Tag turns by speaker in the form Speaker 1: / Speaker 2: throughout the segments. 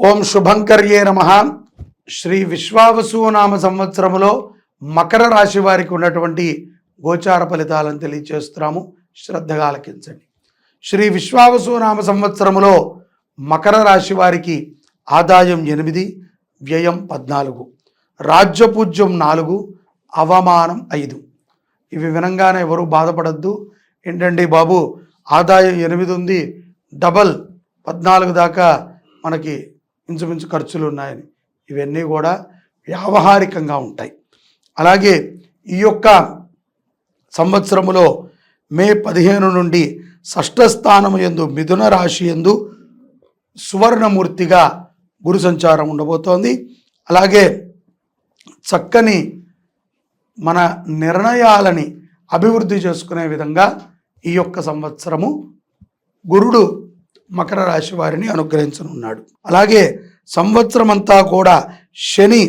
Speaker 1: ఓం శుభంకర్యే నమః. శ్రీ విశ్వావసునామ సంవత్సరములో మకర రాశి వారికి ఉన్నటువంటి గోచార ఫలితాలను తెలియజేస్తున్నాము. శ్రద్ధగా ఆలకించండి. శ్రీ విశ్వావసునామ సంవత్సరములో మకర రాశి వారికి ఆదాయం 8, వ్యయం 14, రాజ్యపూజ్యం 4, అవమానం 5. ఇవి వినంగానే ఎవరు బాధపడద్దు. ఏంటండి బాబు, ఆదాయం 8 ఉంది, డబల్ 14 దాకా మనకి ఇంచుమించు ఖర్చులు ఉన్నాయని. ఇవన్నీ కూడా వ్యావహారికంగా ఉంటాయి. అలాగే ఈ యొక్క సంవత్సరములో మే 15 నుండి షష్ఠ స్థానము యందు మిథున రాశి యందు సువర్ణమూర్తిగా గురు సంచారం ఉండబోతోంది. అలాగే చక్కని మన నిర్ణయాలని అభివృద్ధి చేసుకునే విధంగా ఈ యొక్క సంవత్సరము గురుడు మకర రాశి వారిని అనుగ్రహించనున్నాడు. అలాగే సంవత్సరం అంతా కూడా శని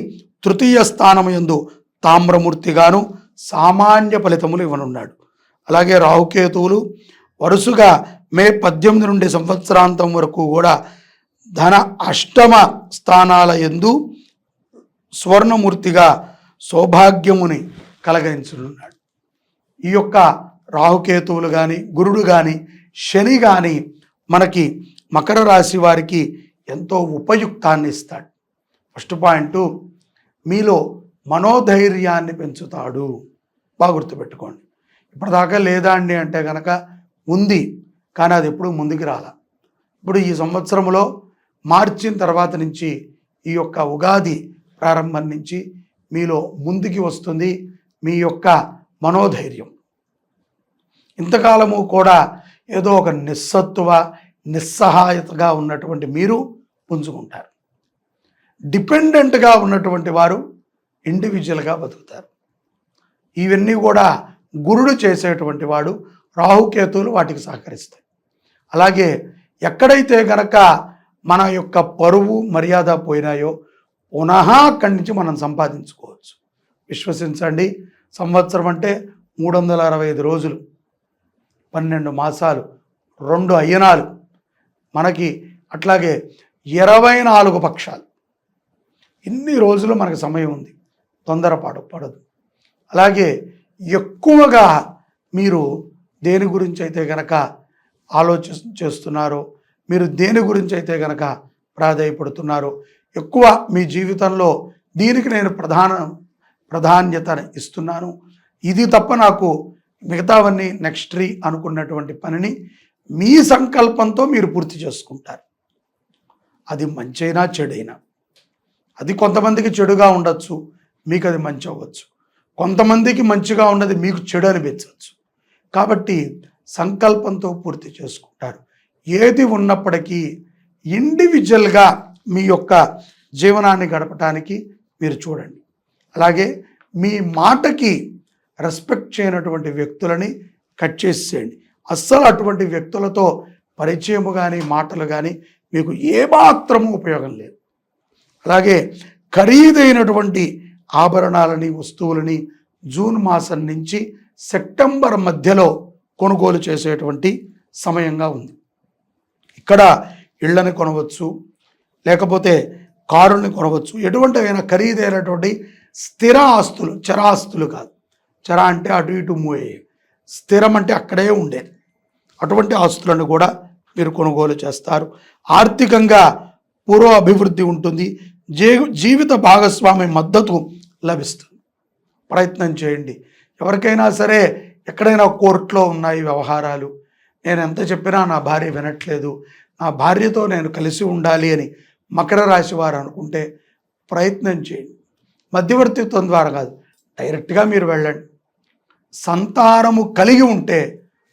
Speaker 1: తృతీయ స్థానము యందు తామ్రమూర్తిగాను సామాన్య ఫలితములు ఇవ్వనున్నాడు. అలాగే రాహుకేతువులు వరుసగా మే 18 నుండి సంవత్సరాంతం వరకు కూడా ధన అష్టమ స్థానాల యందు స్వర్ణమూర్తిగా సౌభాగ్యముని కలగరించనున్నాడు. ఈ యొక్క రాహుకేతువులు కానీ, గురుడు కానీ, శని కానీ మనకి మకర రాశి వారికి ఎంతో ఉపయుక్తాన్ని ఇస్తాడు. ఫస్ట్ పాయింట్, మీలో మనోధైర్యాన్ని పెంచుతాడు. బాగా గుర్తుపెట్టుకోండి. ఇప్పటిదాకా లేదా అండి అంటే కనుక ఉంది, కానీ అది ఎప్పుడు ముందుకు రాలా. ఇప్పుడు ఈ సంవత్సరంలో మార్చిన తర్వాత నుంచి ఈ యొక్క ఉగాది ప్రారంభం నుంచి మీలో ముందుకి వస్తుంది మీ యొక్క మనోధైర్యం. ఇంతకాలము కూడా ఏదో ఒక నిస్సత్తువ నిస్సహాయతగా ఉన్నటువంటి మీరు పుంజుకుంటారు. డిపెండెంట్గా ఉన్నటువంటి వారు ఇండివిజువల్గా బతుకుతారు. ఇవన్నీ కూడా గురుడు చేసేటువంటి వాడు. రాహుకేతువులు వాటికి సహకరిస్తాయి. అలాగే ఎక్కడైతే గనక మన యొక్క పరువు మర్యాద పోయినాయో పునః అక్కడి నుంచి మనం సంపాదించుకోవచ్చు. విశ్వసించండి, సంవత్సరం అంటే 365 రోజులు, 12 మాసాలు, 2 అయ్యనాలు, మనకి అట్లాగే 24 పక్షాలు. ఇన్ని రోజులు మనకు సమయం ఉంది, తొందరపాటు పడదు. అలాగే ఎక్కువగా మీరు దేని గురించి అయితే గనక చేస్తున్నారో, మీరు దేని గురించి అయితే గనక ప్రాధాన్యపడుతున్నారో, ఎక్కువ మీ జీవితంలో దీనికి నేను ప్రాధాన్యత ఇస్తున్నాను, ఇది తప్ప నాకు మిగతావన్నీ నెక్స్ట్రీ అనుకున్నటువంటి పనిని మీ సంకల్పంతో మీరు పూర్తి చేసుకుంటారు. అది మంచైనా చెడైనా. అది కొంతమందికి చెడుగా ఉండొచ్చు, మీకు అది మంచి అవ్వచ్చు. కొంతమందికి మంచిగా ఉన్నది మీకు చెడు అనిపించవచ్చు. కాబట్టి సంకల్పంతో పూర్తి చేసుకుంటారు. ఏది ఉన్నప్పటికీ ఇండివిజువల్గా మీ యొక్క జీవనాన్ని గడపటానికి మీరు చూడండి. అలాగే మీ మాటకి రెస్పెక్ట్ చేయనటువంటి వ్యక్తులని కట్ చేసేయండి. అస్సలు అటువంటి వ్యక్తులతో పరిచయము కానీ మాటలు కానీ మీకు ఏమాత్రము ఉపయోగం లేదు. అలాగే ఖరీదైనటువంటి ఆభరణాలని వస్తువులని జూన్ మాసం నుంచి సెప్టెంబర్ మధ్యలో కొనుగోలు చేసేటువంటి సమయంగా ఉంది. ఇక్కడ ఇళ్ళని కొనవచ్చు, లేకపోతే కారుని కొనవచ్చు. ఎటువంటివైనా ఖరీదైనటువంటి స్థిర ఆస్తులు, చరాస్తులు కాదు. చర అంటే అటు ఇటు మూవ్ అయ్యేవి, స్థిరం అంటే అక్కడే ఉండేది. అటువంటి ఆస్తులను కూడా మీరు కొనుగోలు చేస్తారు. ఆర్థికంగా పూర్వ అభివృద్ధి ఉంటుంది. జీవిత భాగస్వామి మద్దతు లభిస్తుంది. ప్రయత్నం చేయండి. ఎవరికైనా సరే ఎక్కడైనా కోర్టులో ఉన్నాయి వ్యవహారాలు, నేను ఎంత చెప్పినా నా భార్య వినట్లేదు, నా భార్యతో నేను కలిసి ఉండాలి అని మకర రాశి వారు అనుకుంటే ప్రయత్నం చేయండి. మధ్యవర్తిత్వం ద్వారా కాదు, డైరెక్ట్గా మీరు వెళ్ళండి. సంతానము కలిగి ఉంటే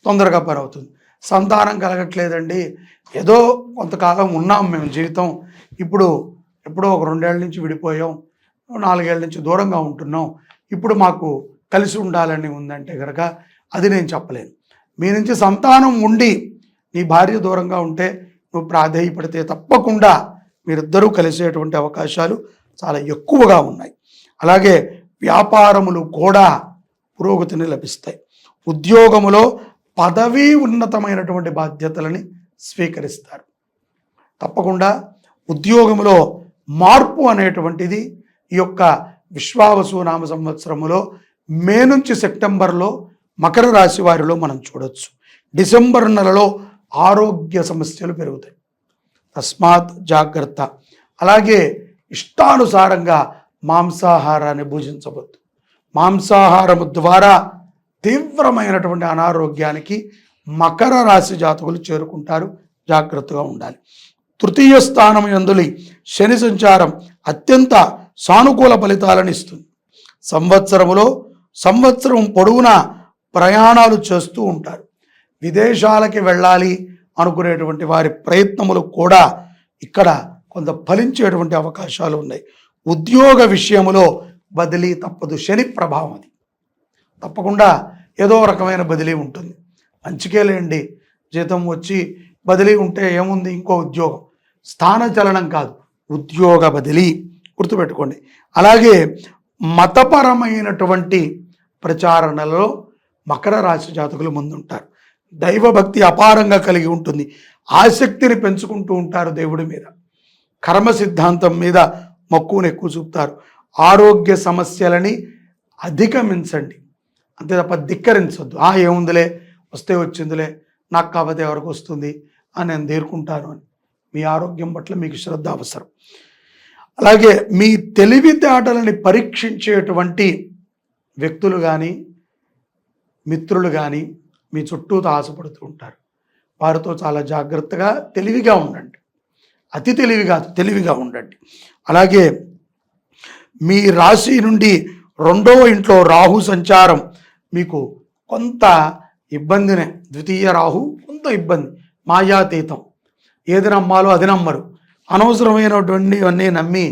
Speaker 1: తొందరగా పని అవుతుంది. సంతానం కలగట్లేదండి, ఏదో కొంతకాలం ఉన్నాం మేము జీవితం, ఇప్పుడు ఎప్పుడో ఒక 2 ఏళ్ళ నుంచి విడిపోయాం, 4 ఏళ్ళ నుంచి దూరంగా ఉంటున్నాం, ఇప్పుడు మాకు కలిసి ఉండాలని ఉందంటే కనుక అది నేను చెప్పలేను. మీ నుంచి సంతానం ఉండి నీ భార్య దూరంగా ఉంటే నువ్వు ప్రాధేయపడితే తప్పకుండా మీరిద్దరూ కలిసేటువంటి అవకాశాలు చాలా ఎక్కువగా ఉన్నాయి. అలాగే వ్యాపారములు కూడా పురోగతిని లభిస్తాయి. ఉద్యోగములో పదవీ ఉన్నతమైనటువంటి బాధ్యతలని స్వీకరిస్తారు. తప్పకుండా ఉద్యోగంలో మార్పు అనేటువంటిది ఈ యొక్క విశ్వావసు నామ సంవత్సరములో మే నుంచి సెప్టెంబర్లో మకర రాశి వారిలో మనం చూడొచ్చు. డిసెంబర్ నెలలో ఆరోగ్య సమస్యలు పెరుగుతాయి, తస్మాత్ జాగ్రత్త. అలాగే ఇష్టానుసారంగా మాంసాహారాన్ని భుజించవద్దు. మాంసాహారము ద్వారా తీవ్రమైనటువంటి అనారోగ్యానికి మకర రాశి జాతకులు చేరుకుంటారు, జాగ్రత్తగా ఉండాలి. తృతీయ స్థానం యందులి శని సంచారం అత్యంత సానుకూల ఫలితాలను ఇస్తుంది. సంవత్సరం పొడవునా ప్రయాణాలు చేస్తూ ఉంటారు. విదేశాలకి వెళ్ళాలి అనుకునేటువంటి వారి ప్రయత్నములు కూడా ఇక్కడ కొంత ఫలించేటువంటి అవకాశాలు ఉన్నాయి. ఉద్యోగ విషయంలో బదిలీ తప్పదు, శని ప్రభావం అది. తప్పకుండా ఏదో రకమైన బదిలీ ఉంటుంది. మంచికేలేండి, జీతం వచ్చి బదిలీ ఉంటే ఏముంది, ఇంకో ఉద్యోగం. స్థానచలనం కాదు, ఉద్యోగ బదిలీ, గుర్తుపెట్టుకోండి. అలాగే మతపరమైనటువంటి ప్రచారణలో మకర రాశి జాతకులు ముందుంటారు. దైవభక్తి అపారంగా కలిగి ఉంటుంది. ఆసక్తిని పెంచుకుంటూ ఉంటారు దేవుడి మీద, కర్మ సిద్ధాంతం మీద మక్కువను ఎక్కువ చూపుతారు. ఆరోగ్య సమస్యలని అధిగమించండి, అంతే తప్ప ధిక్కరించొద్దు. ఏముందిలే, వస్తే వచ్చిందిలే, నాకు కాకపోతే ఎవరికి వస్తుంది అని నేను తీరుకుంటాను అని. మీ ఆరోగ్యం పట్ల మీకు శ్రద్ధ అవసరం. అలాగే మీ తెలివితేటలని పరీక్షించేటువంటి వ్యక్తులు కానీ మిత్రులు కానీ మీ చుట్టూ ఆశపడుతూ ఉంటారు. వారితో చాలా జాగ్రత్తగా తెలివిగా ఉండండి. అతి తెలివి కాదు, తెలివిగా ఉండండి. అలాగే మీ రాశి నుండి 2వ ఇంట్లో రాహు సంచారం మీకు కొంత ఇబ్బందినే. ద్వితీయ రాహు కొంత ఇబ్బంది, మాయాతీతం. ఏది నమ్మాలో అది నమ్మరు. అనవసరమైనటువంటివన్నీ నమ్మి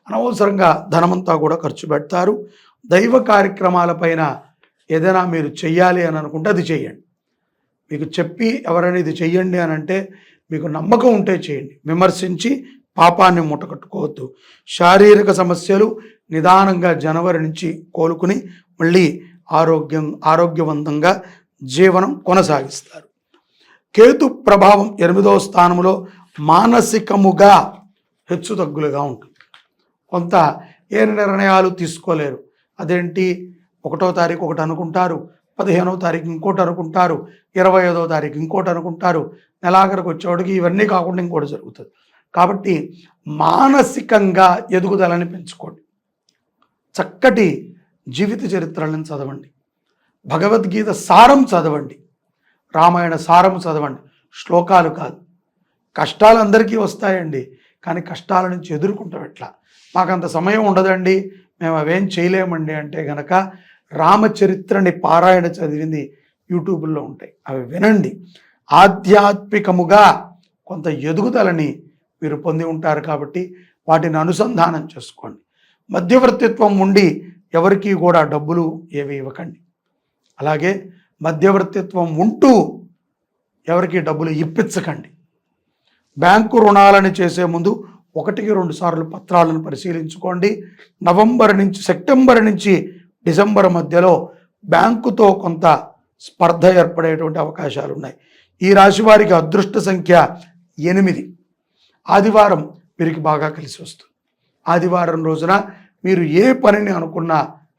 Speaker 1: అనవసరంగా ధనమంతా కూడా ఖర్చు పెడతారు. దైవ కార్యక్రమాలపైన ఏదైనా మీరు చెయ్యాలి అని అనుకుంటే అది చేయండి. మీకు చెప్పి ఎవరైనా ఇది చెయ్యండి అని అంటే మీకు నమ్మకం ఉంటే చేయండి. విమర్శించి పాపాన్ని మూటకట్టుకోవద్దు. శారీరక సమస్యలు నిదానంగా జనవరి నుంచి కోలుకుని మళ్ళీ ఆరోగ్యవంతంగా జీవనం కొనసాగిస్తారు. కేతు ప్రభావం 8వ స్థానంలో మానసికముగా హెచ్చుతగ్గులుగా ఉంటుంది. కొంత ఏ నిర్ణయాలు తీసుకోలేరు. అదేంటి, 1వ తారీఖు ఒకటి అనుకుంటారు, 15వ తారీఖు ఇంకోటి అనుకుంటారు, 25వ తారీఖు ఇంకోటి అనుకుంటారు. నెలాఖరికి వచ్చేవాడికి ఇవన్నీ కాకుండా ఇంకోటి జరుగుతుంది. కాబట్టి మానసికంగా ఎదుగుదలని పెంచుకోండి. చక్కటి జీవిత చరిత్రలను చదవండి. భగవద్గీత సారం చదవండి. రామాయణ సారం చదవండి, శ్లోకాలు కాదు. కష్టాలు అందరికీ వస్తాయండి, కానీ కష్టాల నుంచి ఎదుర్కొంటాం ఎట్లా. మాకంత సమయం ఉండదండి, మేము అవేం చేయలేమండి అంటే గనక రామచరిత్రని పారాయణ చదివింది యూట్యూబ్లో ఉంటాయి, అవి వినండి. ఆధ్యాత్మికముగా కొంత ఎదుగుదలని మీరు పొంది ఉంటారు కాబట్టి వాటిని అనుసంధానం చేసుకోండి. మధ్యవర్తిత్వం ఉండి ఎవరికి కూడా డబ్బులు ఏవి ఇవ్వకండి. అలాగే మధ్యవర్తిత్వం ఉంటూ ఎవరికి డబ్బులు ఇప్పించకండి. బ్యాంకు రుణాలను చేసే ముందు 1-2 సార్లు పత్రాలను పరిశీలించుకోండి. సెప్టెంబర్ నుంచి డిసెంబర్ మధ్యలో బ్యాంకుతో కొంత స్పర్ధ ఏర్పడేటువంటి అవకాశాలు ఉన్నాయి. ఈ రాశి వారికి అదృష్ట సంఖ్య 8. ఆదివారం వీరికి బాగా కలిసి వస్తుంది. ఆదివారం రోజున మీరు ఏ పనిని అనుకున్నా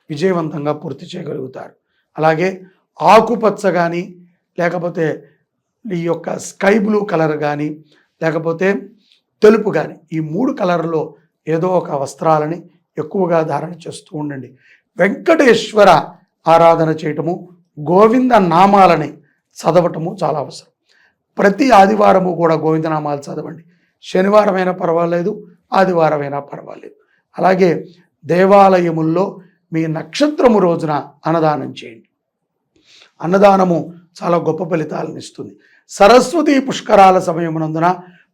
Speaker 1: విజయవంతంగా పూర్తి చేయగలుగుతారు. అలాగే ఆకుపచ్చ కానీ లేకపోతే ఈ యొక్క స్కై బ్లూ కలర్ కానీ లేకపోతే తెలుపు కానీ, ఈ 3 కలర్లో ఏదో ఒక వస్త్రాలని ఎక్కువగా ధారణ చేస్తూ ఉండండి. వెంకటేశ్వర ఆరాధన చేయటము, గోవింద నామాలని చదవటము చాలా అవసరం. ప్రతి ఆదివారము కూడా గోవిందనామాలు చదవండి. శనివారమైనా పర్వాలేదు, ఆదివారమైనా పర్వాలేదు. అలాగే దేవాలయముల్లో మీ నక్షత్రము రోజున అన్నదానం చేయండి. అన్నదానము చాలా గొప్ప ఫలితాలను ఇస్తుంది. సరస్వతి పుష్కరాల సమయమునందున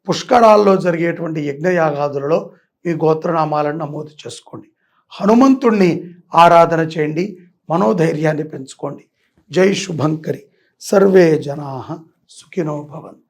Speaker 1: పుష్కరాల్లో జరిగేటువంటి యజ్ఞయాగాదులలో మీ గోత్రనామాలను నమోదు చేసుకోండి. హనుమంతుణ్ణి ఆరాధన చేయండి, మనోధైర్యాన్ని పెంచుకోండి. జై శుభంకరి. సర్వే జనాః సుఖినో భవంతు.